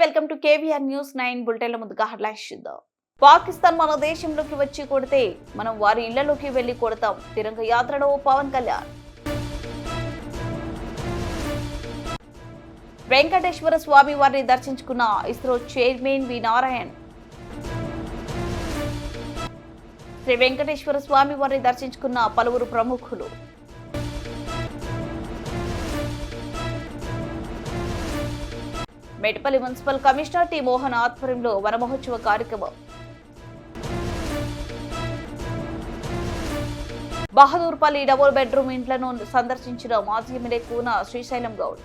Welcome to KVR news 9 బులెటిన్ల ముందుగా headlines చూద్దాం. పాకిస్తాన్ మన దేశంలోకి వచ్చి కొడితే మనం వారి ఇళ్లలోకి వెళ్లి కొడతాం. తిరంగ యాత్రలో పవన్ కళ్యాణ్. వెంకటేశ్వర స్వామి వారిని దర్శించుకున్న ఇస్రో చైర్మన్ వి నారాయణ్. శ్రీ వెంకటేశ్వర స్వామి వారిని దర్శించుకున్న పలువురు ప్రముఖులు. మేటపల్లి మున్సిపల్ కమిషనర్ టి మోహన్ ఆధ్వర్యంలో వనమహోత్సవ కార్యక్రమం. బహదూర్పల్లి డబుల్ బెడ్రూమ్ ఇంట్లను సందర్శించిన మాజీ ఎమ్మెల్యే కూన శ్రీశైలం గౌడ్.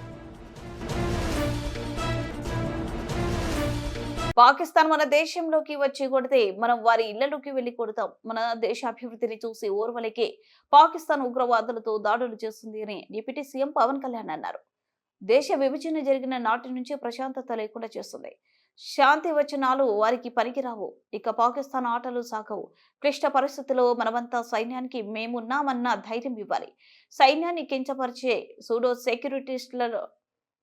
పాకిస్తాన్ మన దేశంలోకి వచ్చి కొడితే మనం వారి ఇళ్లలోకి వెళ్లి కొడతాం. మన దేశ అభివృద్ధిని చూసి ఓర్వలకే పాకిస్తాన్ ఉగ్రవాదులతో దాడులు చేస్తుంది అని డిప్యూటీ సీఎం పవన్ కళ్యాణ్ అన్నారు. దేశ విభజన జరిగిన నాటి నుంచి ప్రశాంతత లేకుండా చేస్తుంది. శాంతి వచనాలు వారికి పనికిరావు. ఇక పాకిస్తాన్ ఆటలు సాగవు. క్లిష్ట పరిస్థితుల్లో మనమంతా సైన్యానికి మేమున్నామన్న ధైర్యం ఇవ్వాలి. సైన్యాన్ని కించపరిచే సూడో సెక్యూరిటిస్టులను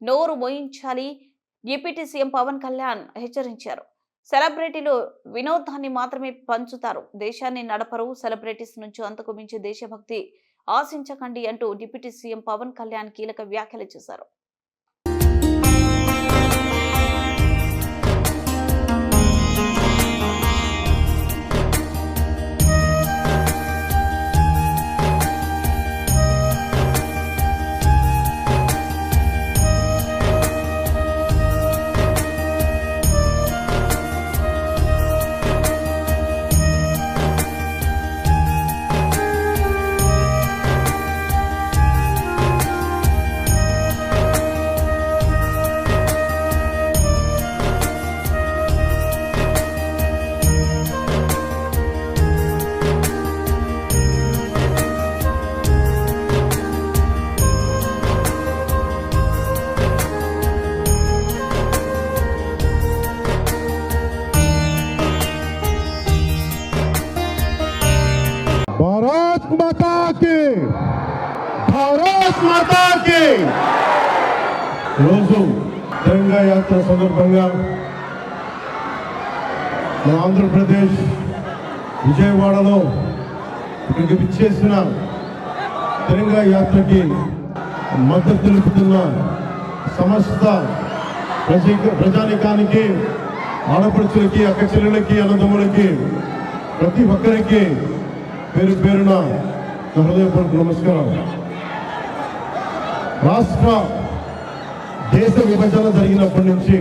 నోరు మోయించాలి. డిప్యూటీ సీఎం పవన్ కళ్యాణ్ హెచ్చరించారు. సెలబ్రిటీలు వినోదాన్ని మాత్రమే పంచుతారు, దేశాన్ని నడపరు. సెలబ్రిటీస్ నుంచి అంతకు మించి దేశభక్తి ఆశించకండి అంటూ డిప్యూటీ సీఎం పవన్ కళ్యాణ్ కీలక వ్యాఖ్యలు చేశారు. भारत माता की రోజు తెలంగాణ యాత్ర సందర్భంగా మన ఆంధ్రప్రదేశ్ విజయవాడలో ఇక్కడికి విచ్చేసిన తెలంగాణ యాత్రకి మద్దతు తెలుపుతున్న సమస్త ప్రజానికానికి, ఆడపడుచులకి, అక్క చెల్లెలకి, అన్నదమ్ములకి, ప్రతి ఒక్కరికి పేరు పేరున హృదయపూర్వక నమస్కారం. రాష్ట్ర దేశ విభజన జరిగినప్పటి నుంచి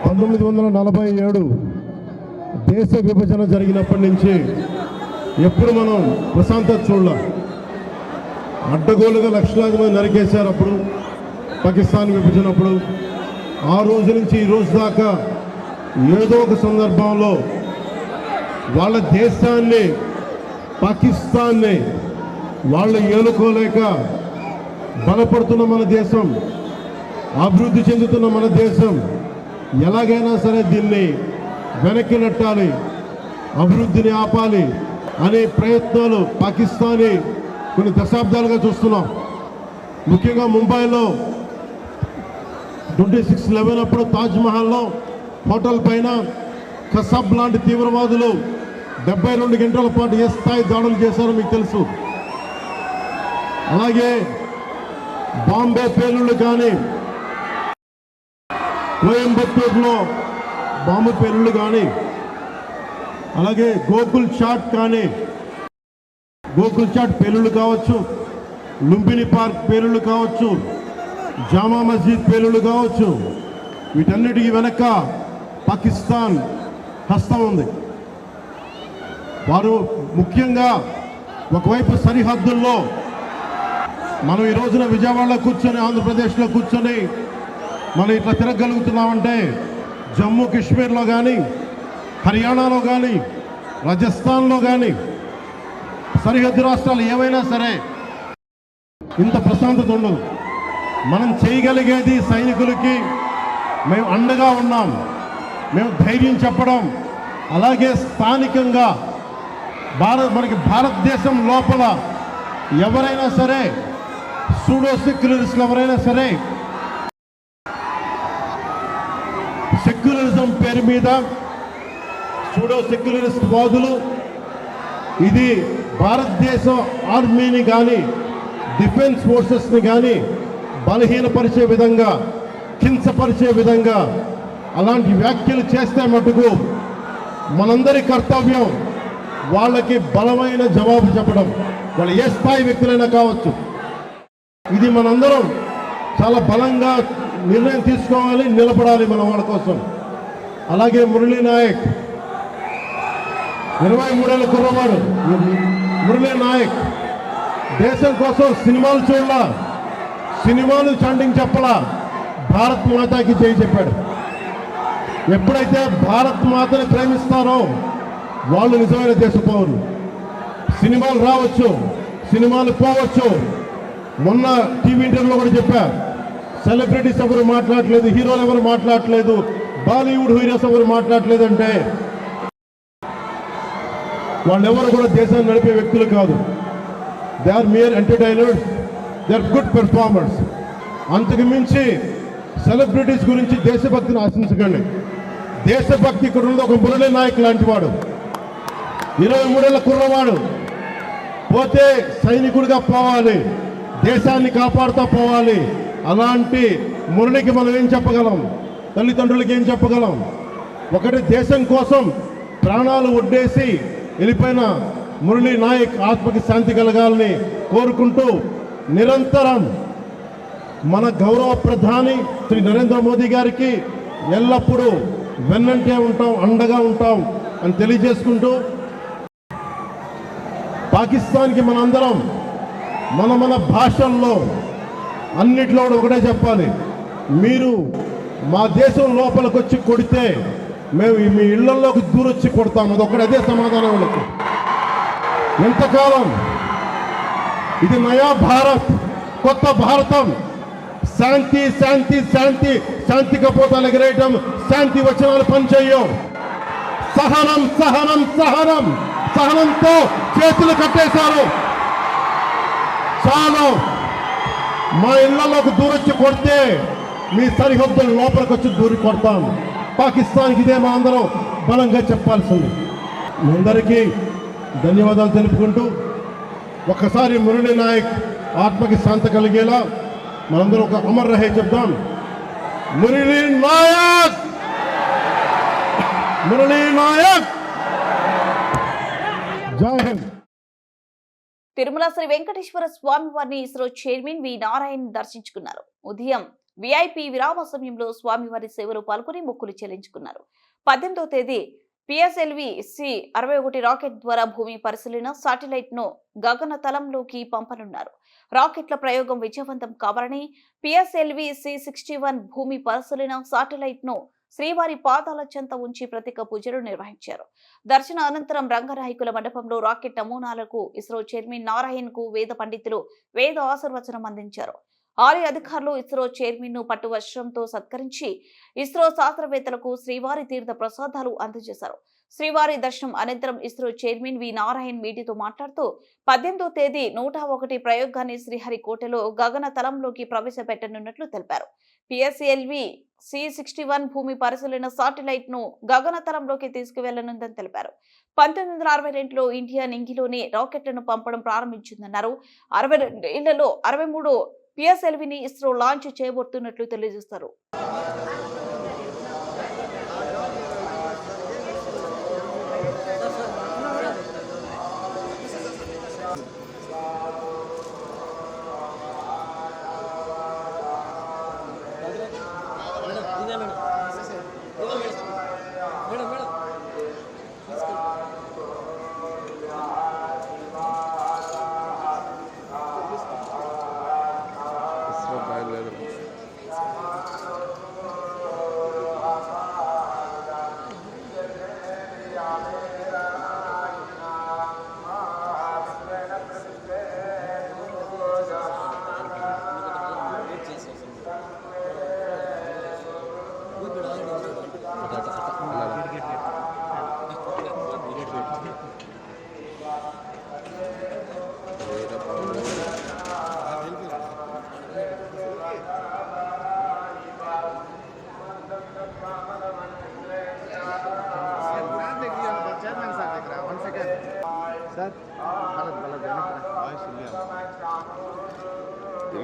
1947 దేశ విభజన జరిగినప్పటి నుంచి ఎప్పుడు మనం ప్రశాంతత చూడాలి. అడ్డగోలుగా లక్షలాది మంది నరికేశారు అప్పుడు పాకిస్తాన్ విభజనప్పుడు. ఆ రోజు నుంచి ఈ రోజు దాకా ఏదో ఒక సందర్భంలో వాళ్ళ దేశాన్ని, పాకిస్తాన్ని వాళ్ళు ఏలుకోలేక బలపడుతున్న మన దేశం, అభివృద్ధి చెందుతున్న మన దేశం ఎలాగైనా సరే దీన్ని వెనక్కి నెట్టాలి, అభివృద్ధిని ఆపాలి అనే ప్రయత్నాలు పాకిస్తానీ కొన్ని దశాబ్దాలుగా చూస్తున్నాం. ముఖ్యంగా ముంబైలో 26/11 అప్పుడు తాజ్మహల్లో హోటల్ పైన కసబ్ లాంటి తీవ్రవాదులు 72 గంటల పాటు ఏ స్థాయి దాడులు చేశారో మీకు తెలుసు. అలాగే బాంబే పేలుళ్ళు కానీ, కోయంబత్తూరులో బాంబు పేలుళ్ళు కానీ, అలాగే గోకుల్ చాట్ కానీ, గోకుల్ చాట్ పేలుళ్ళు కావచ్చు, లుంబిని పార్క్ పేలుళ్ళు కావచ్చు, జామా మస్జిద్ పేలుళ్ళు కావచ్చు, వీటన్నిటికీ వెనక పాకిస్తాన్ హస్తం ఉంది. వారు ముఖ్యంగా ఒకవైపు సరిహద్దుల్లో మనం ఈ రోజున విజయవాడలో కూర్చొని, ఆంధ్రప్రదేశ్లో కూర్చొని మనం ఇట్లా తిరగలుగుతున్నామంటే జమ్మూ కాశ్మీర్లో కానీ, హర్యానాలో కానీ, రాజస్థాన్లో కానీ, సరిహద్దు రాష్ట్రాలు ఏవైనా సరే ఇంత ప్రశాంతత ఉండదు. మనం చేయగలిగేది సైనికులకి మేము అండగా ఉన్నాం, మేము ధైర్యం చెప్పడం, అలాగే స్థానికంగా మనకి భారతదేశం లోపల ఎవరైనా సరే సూడో సెక్యులరిస్టులు ఎవరైనా సరే సెక్యులరిజం పేరు మీద సూడో సెక్యులరిస్ట్ వాదులు ఇది భారతదేశ ఆర్మీని కానీ డిఫెన్స్ ఫోర్సెస్ని కానీ బలహీనపరిచే విధంగా కించపరిచే విధంగా అలాంటి వ్యాఖ్యలు చేస్తే మటుకు మనందరి కర్తవ్యం వాళ్ళకి బలమైన జవాబు చెప్పడం. వాళ్ళు ఏ స్థాయి వ్యక్తులైనా కావచ్చు. ఇది మనందరం చాలా బలంగా నిర్ణయం తీసుకోవాలి, నిలబడాలి మన వాళ్ళ కోసం. అలాగే మురళీ నాయక్ 23 ఏళ్ళ కుర్రవాడు. మురళీ నాయక్ దేశం కోసం సినిమాలు చూడాల, సినిమాలు చాంటింగ్ చెప్పలా, భారత్ మాతాకి జై చెప్పాడు. ఎప్పుడైతే భారత్ మాతని ప్రేమిస్తారో వాళ్ళు నిజమైన దేశ పౌరులు. సినిమాలు రావచ్చు, సినిమాలు పోవచ్చు. మొన్న టీవీ ఇంటర్వ్యూలో కూడా చెప్పా, సెలబ్రిటీస్ ఎవరు మాట్లాడలేదు, హీరోలు ఎవరు మాట్లాడలేదు, బాలీవుడ్ హీరోస్ ఎవరు మాట్లాడలేదు అంటే వాళ్ళెవరు కూడా దేశాన్ని నడిపే వ్యక్తులు కాదు. They are mere entertainers, they are good performers. అంతకు మించి సెలబ్రిటీస్ గురించి దేశభక్తిని ఆశించకండి. దేశభక్తి ఇక్కడ ఉంది. ఒక మురళీ నాయక్ లాంటి వాడు, 23 ఏళ్ళ కుర్రవాడు, పోతే సైనికుడిగా పోవాలి, దేశాన్ని కాపాడుతూ పోవాలి. అలాంటి మురళికి మనం ఏం చెప్పగలం? తల్లిదండ్రులకి ఏం చెప్పగలం? ఒకటి దేశం కోసం ప్రాణాలు ఒడ్డేసి వెళ్ళిపోయిన మురళీ నాయక్ ఆత్మకి శాంతి కలగాలని కోరుకుంటూ నిరంతరం మన గౌరవ ప్రధాని శ్రీ నరేంద్ర మోదీ గారికి ఎల్లప్పుడూ వెన్నంటే ఉంటాం, అండగా ఉంటాం అని తెలియజేసుకుంటూ, పాకిస్తాన్కి మనందరం మన భాషల్లో అన్నిట్లో ఒకటే చెప్పాలి, మీరు మా దేశం లోపలికి వచ్చి కొడితే మేము మీ ఇళ్లలోకి దూరొచ్చి కొడతాం. అదే సమాధానం వాళ్ళకి. ఎంతకాలం ఇది నయా భారత్, కొత్త భారతం. శాంతి శాంతి శాంతి, శాంతి కపోతాలు ఎగరేయటం, శాంతి వచనాలు పనిచేయవు. సహనం సహనం సహనం, సహనంతో చేతులు కట్టేశారు. చాలు, మా ఇళ్లలోకి దూరొచ్చి కొడితే మీ సరిహద్దుల లోపలికి వచ్చి దూరి కొడతాం. పాకిస్తాన్కి ఇదే మా అందరం బలంగా చెప్పాల్సింది. మీ అందరికీ ధన్యవాదాలు తెలుపుకుంటూ ఒక్కసారి మురళీ నాయక్ ఆత్మకి శాంతి కలిగేలా మనందరం ఒక అమర్ రహే చెప్దాం. మురళీ నాయక్, మురళీ నాయక్, జై హింద్. తిరుమల శ్రీ వెంకటేశ్వర స్వామి వారిని ఇస్రో చైర్మన్ వి నారాయణ్ దర్శించుకున్నారు. ఉదయం విఐపి విరామ సమయంలో స్వామివారి సేవలు పాల్గొని మొక్కులు చెల్లించుకున్నారు. 18వ తేదీ పిఎస్ఎల్వి C-61 రాకెట్ ద్వారా భూమి పరిశీలన శాటిలైట్ ను గగనతలంలోకి పంపనున్నారు. రాకెట్ల ప్రయోగం విజయవంతం కావాలని పిఎస్ఎల్వి C-61 భూమి పరిశీలన శాటిలైట్ ను శ్రీవారి పాదాల చెంత ఉంచి ప్రత్యేక పూజలు నిర్వహించారు. దర్శన అనంతరం రంగనాయకుల మండపంలో రాకెట్ నమూనాలకు ఇస్రో చైర్మన్ నారాయణ్ కు వేద పండితులు వేద ఆశీర్వచనం అందించారు. ఆలయ అధికారులు ఇస్రో చైర్మన్ ను పట్టు వస్త్రంతో సత్కరించి ఇస్రో శాస్త్రవేత్తలకు శ్రీవారి తీర్థ ప్రసాదాలు అందజేశారు. శ్రీవారి దర్శనం అనంతరం ఇస్రో చైర్మన్ వి నారాయణ్ మీడియాతో మాట్లాడుతూ 18వ తేదీ 101 ప్రయోగాన్ని శ్రీహరికోటలో గగన తలంలోకి ప్రవేశపెట్టనున్నట్లు తెలిపారు. పిఎస్ఎల్వి C-61 భూమి పరిశీలన శాటిలైట్ ను గగనతలంలోకి తీసుకువెళ్లనుందని తెలిపారు. 1962లో ఇండియా నింగిలోని రాకెట్లను పంపడం ప్రారంభించిందన్నారు. 62 ఏళ్లలో 63 పిఎస్ఎల్విని ఇస్రో లాంచ్ చేయబోతున్నట్లు తెలియజేస్తారు.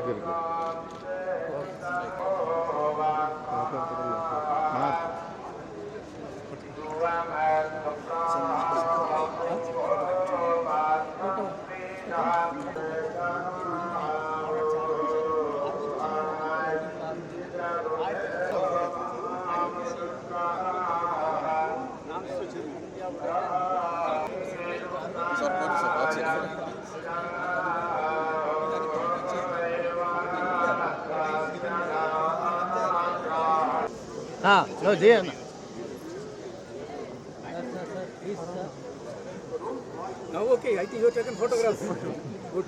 Very good. No, dear. Now, okay, I think you have taken photographs. Good.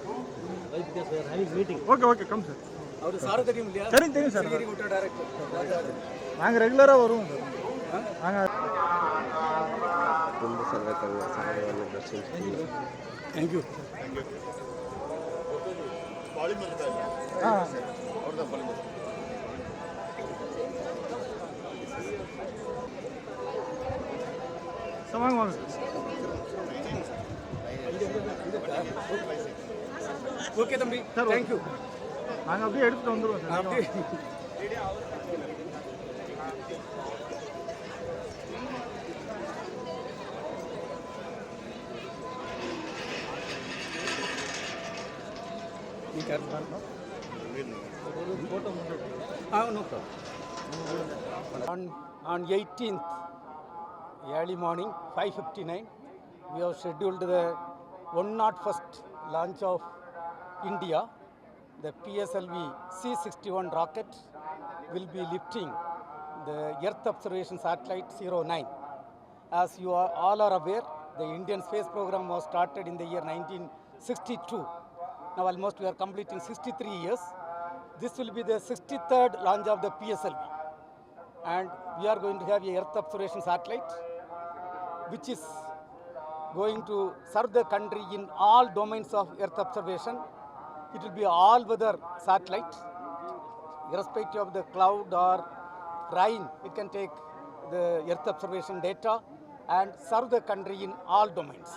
Because we are having meeting. Okay, come sir. ಅವರು ಸಾರಥಿ ಇಲ್ಲ தெரியும் sir. ಸಿರಿಗೆರೆ ಊಟ ಡೈರೆಕ್ಟ್ நாங்கள் ரெகுலராக வருவோம் நாங்கள் ತುಂಬ ಸಮಯವನ್ನು ದರ್ಶಿಸಿದ್ದೀವಿ. ಥ್ಯಾಂಕ್ ಯು வாங்க வாங்க ಓಕೆ ತಮ್ಮಿ ಥ್ಯಾಂಕ್ ಯು நாங்கள் அப்படியே எடுத்துகிட்டு வந்துடுவோம் sir On 18th, early morning, 5:59, we have scheduled the 101st launch of India. The PSLV C-61 rocket will be lifting the Earth Observation Satellite 09. As you all are aware, the Indian space program was started in the year 1962. Now almost we are completing 63 years. This will be the 63rd launch of the PSLV. And we are going to have a Earth Observation Satellite, which is going to serve the country in all domains of Earth observation. It will be all-weather satellite, irrespective of the cloud or rain. It can take the Earth observation data and serve the country in all domains.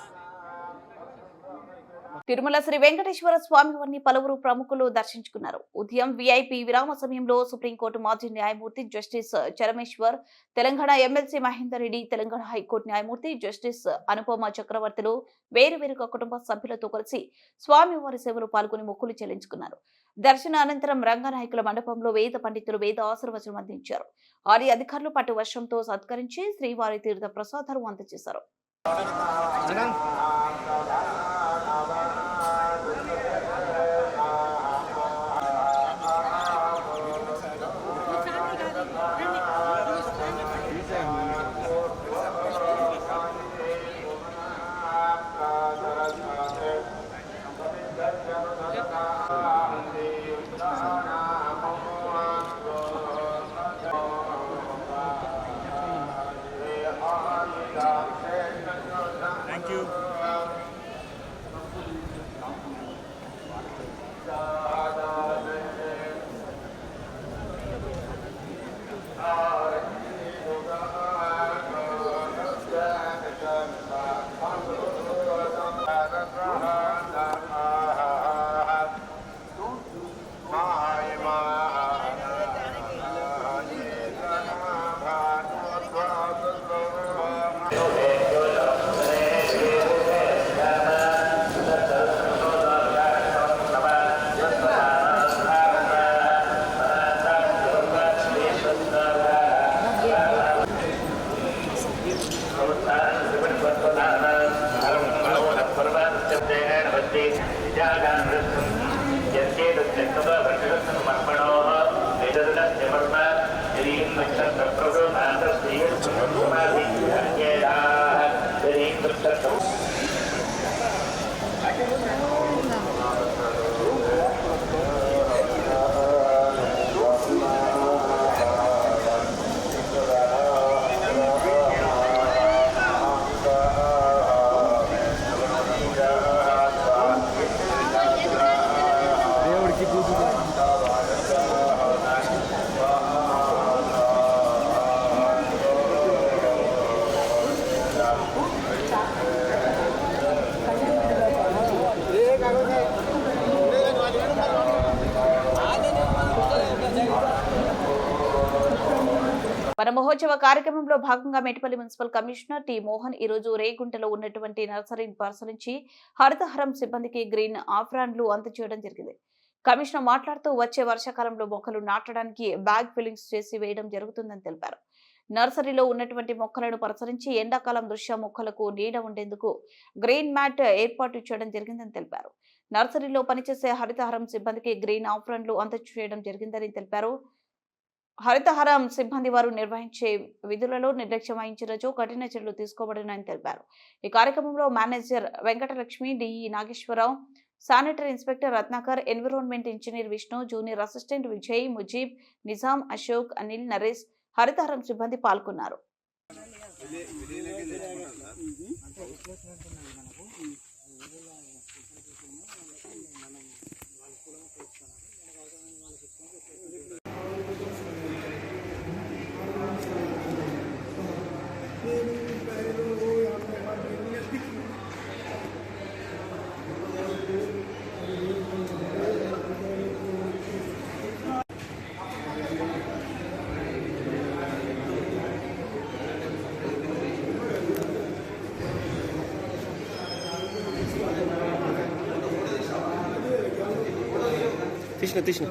Tirumala Sri Venkateswara Swamy వారిని పలువురు ప్రముఖులు దర్శించుకున్నారు. ఉదయం VIP విరామ సమయంలో supreme court మాజీ న్యాయమూర్తి justice Charameshwar, Telangana MLC Mahender Reddy, Telangana high court న్యాయమూర్తి జస్టిస్ అనుపమ చక్రవర్తులు వేరువేరుగా కుటుంబ సభ్యులతో కలిసి స్వామివారి సేవలో పాల్గొని మొక్కులు చెల్లించుకున్నారు. దర్శన అనంతరం రంగనాయకుల మండపంలో వేద పండితులు వేద ఆశీర్వచనం అందించారు. ఆర్య అధికారులు పట్టు వర్షంతో సత్కరించి శ్రీవారి తీర్థ ప్రసాదాలు అందజేశారు. మహోత్సవ కార్యక్రమంలో భాగంగా మేటపల్లి మున్సిపల్ కమిషనర్ టి మోహన్ ఈ రోజు రేగుంటలో ఉన్నటువంటి నర్సరీని పరిశీలించి హరితహారం సిబ్బందికి గ్రీన్ ఆఫ్రాన్లు అందజేయడం జరిగింది. కమిషనర్ మాట్లాడుతూ వచ్చే వర్షాకాలంలో మొక్కలు నాటడానికి బ్యాగ్ ఫిల్లింగ్స్ చేసి వేయడం జరుగుతుందని తెలిపారు. నర్సరీలో ఉన్నటువంటి మొక్కలను పరిశీలించి ఎండాకాలం దృష్ట్యా మొక్కలకు నీడ ఉండేందుకు గ్రీన్ మ్యాట్ ఏర్పాటు చేయడం జరిగిందని తెలిపారు. నర్సరీలో పనిచేసే హరితహారం సిబ్బందికి గ్రీన్ ఆఫ్రాన్లు అందజేయడం జరిగిందని తెలిపారు. హరితహారం సిబ్బంది వారు నిర్వహించే విధులలో నిర్లక్ష్యం వహించినచో కఠిన చర్యలు తీసుకోబడినని తెలిపారు. ఈ కార్యక్రమంలో manager Venkatalakshmi, DE Nageswararao, sanitary inspector Ratnakar, environment engineer Vishnu, junior assistant Vijay, Mujeeb, Nizam, Ashok, Anil, Naresh, Harithaharam సిబ్బంది పాల్గొన్నారు. తీసిన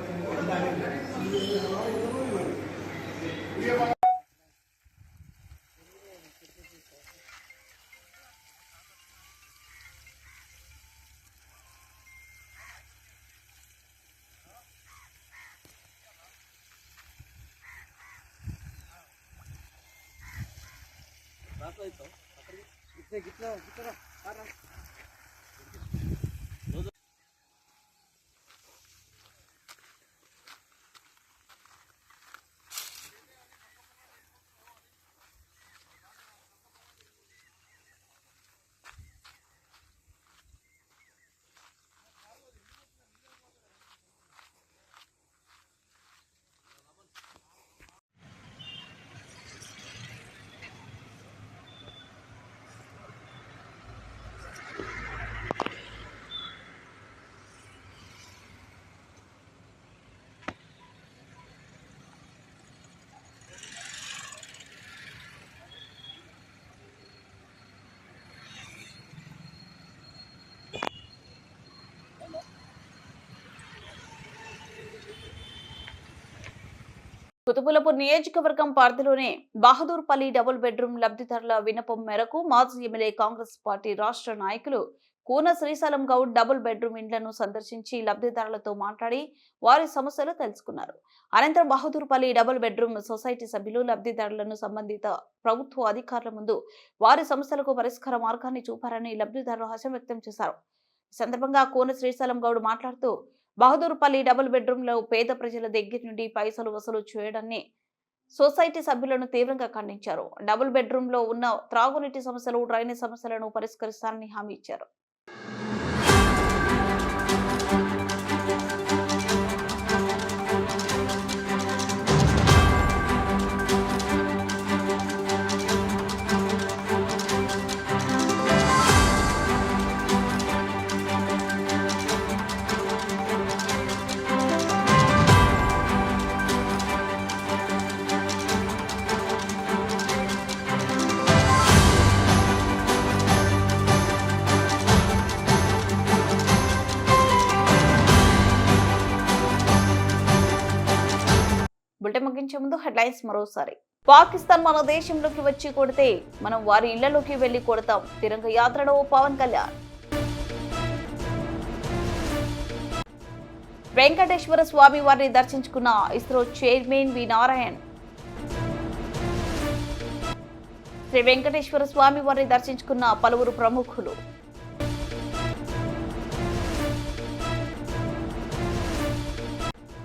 కుతుబులపూర్ నియోజకవర్గం పరిధిలోనే బహదూర్పల్లి డబుల్ బెడ్రూమ్ లబ్ధిదారుల విన్నపం మేరకు మాజీ ఎమ్మెల్యే కాంగ్రెస్ పార్టీ రాష్ట్ర నాయకులు కూన శ్రీశైలం గౌడ్ డబుల్ బెడ్రూమ్ ఇండ్లను సందర్శించి లబ్ధిదారులతో మాట్లాడి వారి సమస్యలు తెలుసుకున్నారు. అనంతరం బహదూర్పల్లి డబుల్ బెడ్రూమ్ సొసైటీ సభ్యులు లబ్ధిదారులను సంబంధిత ప్రభుత్వ అధికారుల ముందు వారి సమస్యలకు పరిష్కార మార్గాన్ని చూపారని లబ్ధిదారులు హర్షం వ్యక్తం చేశారు. ఈ సందర్భంగా కూన శ్రీశైలం గౌడ్ మాట్లాడుతూ బహదూర్పల్లి డబుల్ బెడ్రూమ్ లో పేద ప్రజల దగ్గర నుండి పైసలు వసూలు చేయడాన్ని సొసైటీ సభ్యులను తీవ్రంగా ఖండించారు. డబుల్ బెడ్రూమ్ లో ఉన్న త్రాగునీటి సమస్యలు, డ్రైనేజ్ సమస్యలను పరిష్కరిస్తారని హామీ ఇచ్చారు. బులెటిన్ ముగించే ముందు హెడ్లైన్స్ మరోసారి. పాకిస్తాన్ మన దేశంలోకి వచ్చి కొడితే మనం వారి ఇళ్లలోకి వెళ్లి కొడతాం. తిరంగ యాత్రలో పవన్ కళ్యాణ్. వెంకటేశ్వర స్వామి వారిని దర్శించుకున్న ఇస్రో చైర్మన్ వి నారాయణ్. శ్రీ వెంకటేశ్వర స్వామి వారిని దర్శించుకున్న పలువురు ప్రముఖులు.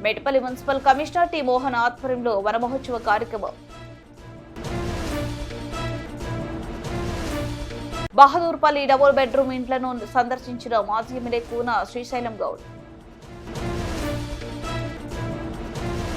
మేటపల్లి మున్సిపల్ కమిషనర్ టి మోహన్ ఆధ్వర్యంలో వన మహోత్సవ కార్యక్రమం. బహదూర్పల్లి డబుల్ బెడ్రూమ్ ఇండ్లను సందర్శించిన మాజీ ఎమ్మెల్యే కూన శ్రీశైలం గౌడ్.